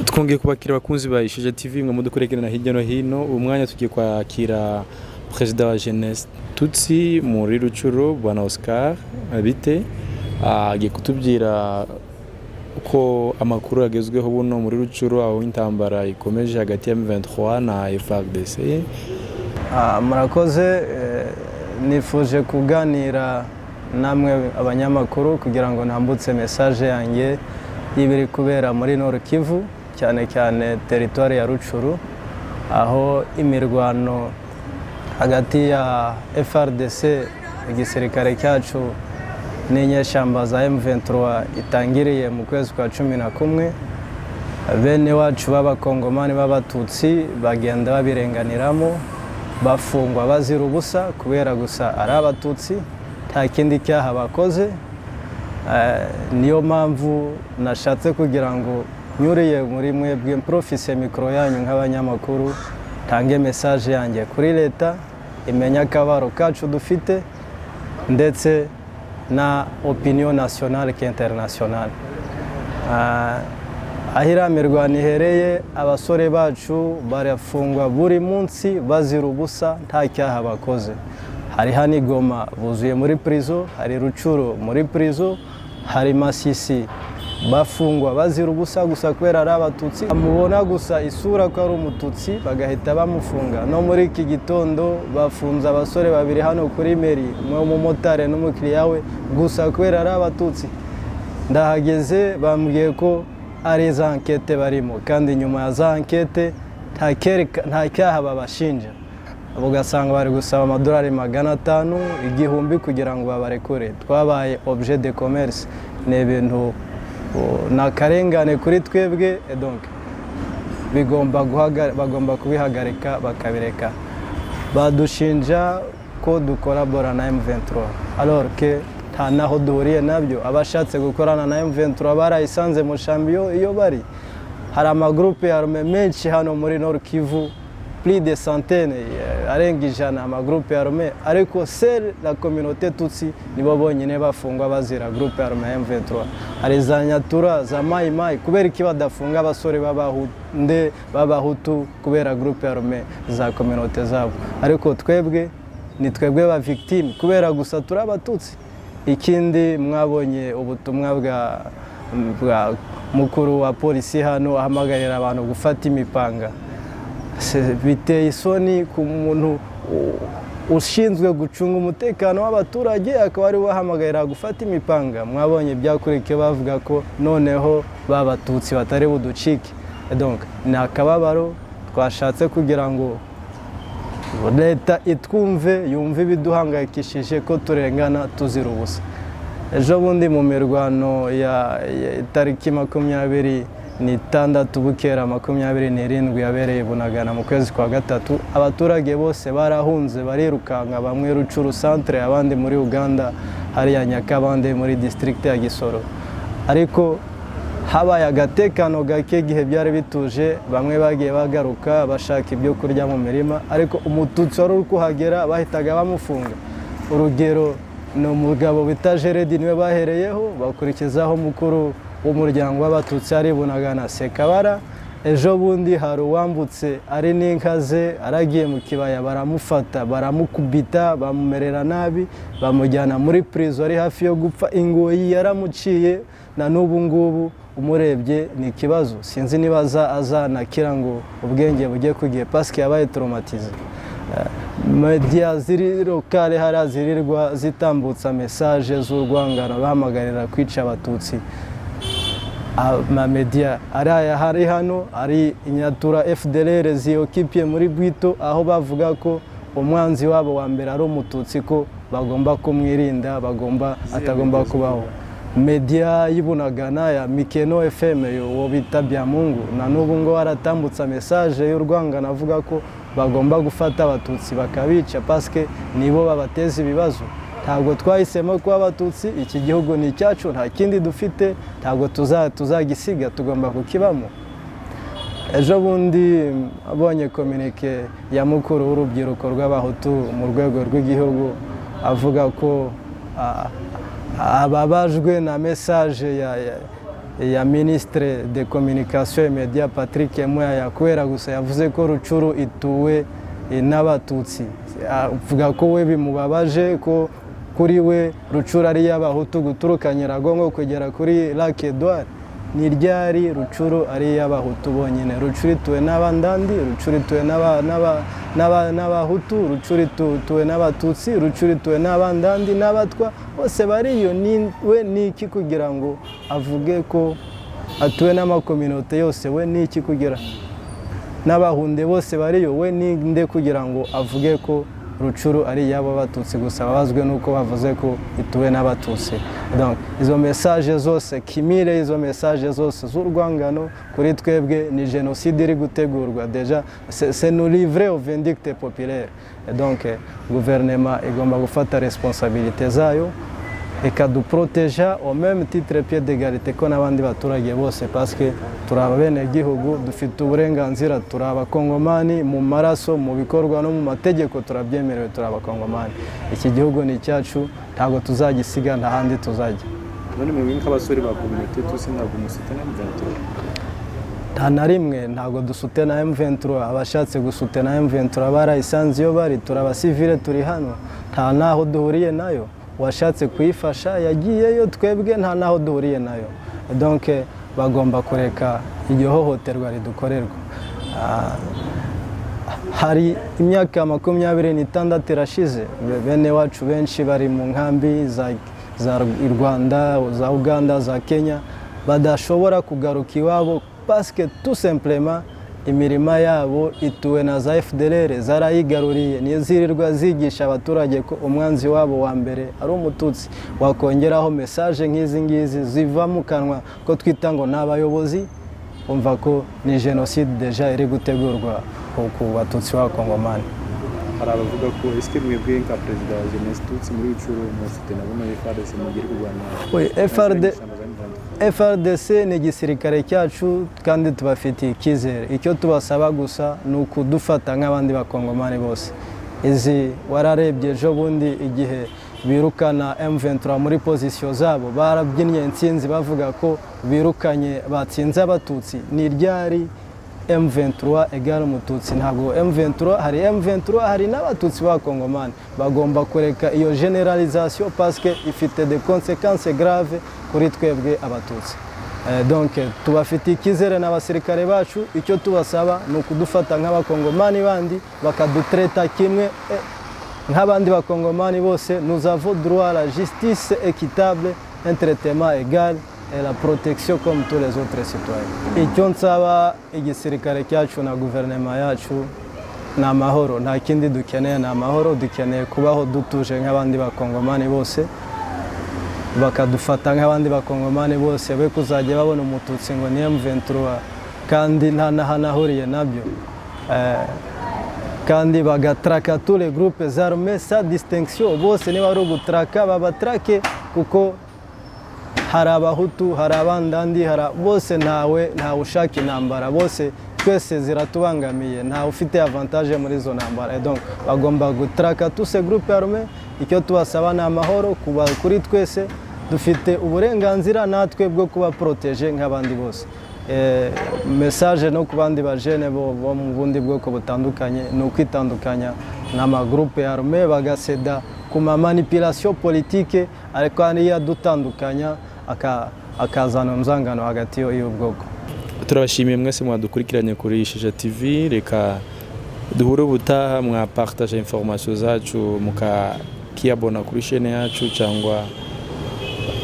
twongeye kubakira abakunzi ba Ishije TV mwe mudukurikirana hirya no hino. Uyu mwanya tugiye kwakira Perezida wa Jeunesse Tutsi muri Rucuro Bwana Oscar Bite agiye kutubwira uko amakuru agezweho buno muri Rucuro aho intambara ikomeje hagati ya M23 na FARDC. Murakoze, nifuje kuganira namwe abanyamakuru kugira ngo ntambutse message yanjye y'ibiri kubera muri Nord Kivu, cyane cyane territoire ya Rucuro, aho imirwano hagati ya FARDC igisirikare cyacu n'inyeshyamba za M23 itangiriye mu kwezi kwa 11. Bene wacu b'abakongomani b'abatutsi bagenda babirenganiramo, bafungwa bazira ubusa kubera gusa ari abatutsi, nta kindi cyaha bakoze. Niyo mpamvu nashatse kugira ngo nyuriye muri mwebwe mprofise mikro yanyu nk'abanyamakuru tange message yanjye kuri leta imenya akabaro kacu dufite ndetse na opinion nationale ke internationale. Ahira mirwano ihereye, abasore bacu barafungwa buri munsi bazira ubusa nta cyaha bakoze. Hari hano i Goma buzuye muri prison, hari Rucuro muri prison, hari Masisi bafungwa bazira ubusa gusa kubera ari abatutsi, amubona gusa isura ko ari umututsi bagahita bamufunga. No muri iki gitondo bafunze abasore babiri hano kuri meri, umumotari n'umukiriya we gusa kubera ari abatutsi. Ndahageze bambwiye ko ari za enquête barimo, kandi nyuma ya za enquête nta cyaha babashinja. Ugasanga bari gusaba amadolari 500, 1000 kugira ngo babarekure. Twabaye objet de commerce, ne bintu na karengane kuri twebwe, donc bagomba kubihagarika bakabireka. Badushinja ko dukorabora na M23 alors que nta naho duhuriye nabyo. Abashatse gukorana na M23 barayisanze mu shambiyo iyo bari. Hari amagroupe arme menshi hano muri Nord Kivu, plus de centaines, arenga ijana amagroupe arme, ariko seule la communauté Tutsi nibo bonyine bafungwa bazira groupe arme ya M23. Hari za Nyatura, za Mai Mai, kubera iki badafunga abasore b'abahutu kubera groupe arme za communauté zabo. Ariko twebwe ni twebwe ba victime kubera gusa turi abatutsi. Ikindi mwabonye ubutumwa bwa mukuru wa polisi hano ahamagarira abantu gufata imipanga. Biteye isoni ku muntu ushinzwe gucunga umutekano w'abaturage akaba ari wahamagarira gufata imipanga. Mwabonye byakurikiye bavuga ko noneho babatutsi batari buducike. Donc ni akababaro twashatse kugira ngo leta itwumve, yumve ibiduhangayikishije ko turengana tuzira ubusa. Ejo bundi mu mirwano ya tariki 26 bukera 27 yabereye Bunagana mu kwezi kwa 3, abaturage bose barahunze barirukanga, bamwe Rucuro centre, abandi muri Uganda hariya Nyakabande muri district ya Gisoro. Ariko habaye agatekano gake gihe byari bituje, bamwe bagiye bagaruka bashaka ibyo kurya mu mirima, ariko umututsi wari uri kuhagera bahitaga bamufunga. Urugero ni umugabo bita Jeredi niwe bahereyeho, bakurikizaho mukuru w'umuryango w'abatutsi ari Bunagana Sekabara. Ejo bundi hari uwambutse ari n'inkaze aragiye mu kibaya, baramufata baramukubita bamumerera nabi, bamujyana muri prison ari hafi yo gupfa. Ingoyi yaramuciye, na n'ubu ngubu umurebye ni ikibazo. Sinzi niba azanakira ngo ubwenge bujye kugiye parce que yabaye traumatisé. Media ziri locale harazirirwa zitambutsa message z'urwangano bahamagarira kwica abatutsi. Media hari hano ari Nyatura FDLR ziyokipye muri Bwito, aho bavuga ko umwanzi wabo wa mbere ari umututsi, ko bagomba kumwirinda, atagomba kubaho. Media y'Ibunagana ya Mikeno FM yo bita Byamungu, na n'ubu ngo aratambutsa message y'urwangano avuga ko bagomba gufata abatutsi bakabica parce que nibo babateza ibibazo. Ntabwo twahisemo kuba abatutsi, iki gihugu ni cyacu, nta kindi dufite, ntabwo tuzagisiga, tugomba kukibamo. Ejo bundi abonye communique ya mukuru w'urubyiruko rw'abahutu mu rwego rw'igihugu avuga ko ababajwe na message ya ministre de communication et media Patrick Muyaya kubera gusa yavuze ko Rucuru ituwe n'abatutsi, avuga ko we bimubabaje ko kuri we Rucuru ari y'abahutu guturuka Nyiragongo kugera kuri Lac Edouard. Ni ryari Rucuru ari y'abahutu bonyine? Rucuru ituwe n'abandandi, Rucuru ituwe n'abahutu, Rucuru ituwe n'abatutsi, Rucuru ituwe n'abandandi n'abatwa, bose bariyo. We ni iki kugira ngo avuge ko atuwe n'amakominote yose? We ni iki kugira n'abahunde bose bariyo? We ni nde kugira ngo avuge ko Rucuru ari y'abo batutsi gusa? Babazwe nuko bavuze ko ituwe n'abatutsi. Donc izo message zose kimire, izo message zose z'urwangano kuri twebwe ni génocide iri gutegurwa déjà, c'est nous livrer aux vindictes populaires. Et donc gouvernement igomba gufata responsabilité zayo ikaduproteja au même titre pied d'égalité ko n'abandi baturage bose, parce que turaba bene gihugu, dufite uburenganzira, turaba kongomani mu maraso, mu bikorwa no mu mategeko turabyemerewe, turaba kongomani. Iki gihugu ni cyacu, ntago tuzagisiga, nta handi tuzajya. None mwebwe nk'abasore ba communauté tusi ntabwo musute na M23? Nta na rimwe ntago dusute na M23. Abashatse gusute na M23 barayisanze iyo bari, turaba civile turi hano, nta naho duhuriye nayo. Washatse kuyifasha yagiyeyo, twebwe nta naho duhuriye nayo. Donc bagomba kureka iryo hohoterwa ridukorerwa. Hari imyaka 26 irashize bene wacu benshi bari mu nkambi za Rwanda, za Uganda, za Kenya, badashobora kugaruka iwabo parce que tout simplement imirima yabo ituwe na za FDLR, zarayigaruriye. Niyo zirirwa zigisha abaturage ko umwanzi wabo wa mbere ari umututsi. Wakongeraho message nk'izi ngizi ziva mu kanwa ko twita ngo n'abayobozi, umva ko ni génocide déjà iri gutegurwa ku batutsi ba Kongomani. Hari abavuga ko eske mwebwe nka president wa jeunesse tutsi muri Rucuru musite nabona FARDC mugiye kurwana? FARDC ni igisirikare cyacu kandi tubafitiye icyizere. Icyo tubasaba gusa ni ukudufata nk'abandi bakongomani bose. Izi wararebye ejo bundi igihe birukana M23 muri position zabo, barabyinnye intsinzi bavuga ko birukanye batsinze abatutsi. Ni ryari M23 egara umututsi? Ntabwo M23 hari M23, hari n'abatutsi ba Kongomani. Bagomba kureka iyo generalisation parce que ifite des conséquences graves kuri twebwe abatutsi. Donc tubafitiye icyizere n'abasirikare bacu. Icyo tubasaba ni ukudufata nk'abakongomani bandi, bakadutreta kimwe nk'abandi bakongomani bose. Nous avons droit à la justice équitable, un traitement égal et la protection comme tous les autres citoyens. Icyo nsaba igisirikare cyacu na guverinoma yacu ni amahoro. Nta kindi dukeneye, ni amahoro. Dukeneye kubaho dutuje nk'abandi bakongomani bose, bakadufata nk'abandi bakongomani bose. We kuzajya babona umututsi ngo ni M23 kandi nta nahanahuriye nabyo, kandi bagatraka tous les groupes armés sans distinction. Bose niba ari ugutraka babatrake, kuko hari abahutu, hari abandandi, bose ntawe ushaka intambara, bose twese ziratubangamiye, ntawe ufite avantage muri izo ntambara. Donc bagomba gutraka tous ces groupes armés. Icyo tubasaba ni amahoro kuba kuri twese, dufite uburenganzira natwe bwo kuba protege nk'abandi bose. Message no ku bandi bajene bo mu bundi bwoko butandukanye ni ukwitandukanya n'amagroupe armé, bagaseda ku manipulation politique, ariko ariya dutandukanya akazana umuzangano hagati y'ubwoko. Turabashimiye mwese mwadukurikiranye kuri Shisha TV. Reka duhure ubutaha, mwapartage information zacu, mukakiabona kuri chaîne yacu cyangwa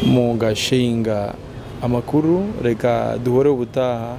mugashinga amakuru. Reka duhure ubutaha.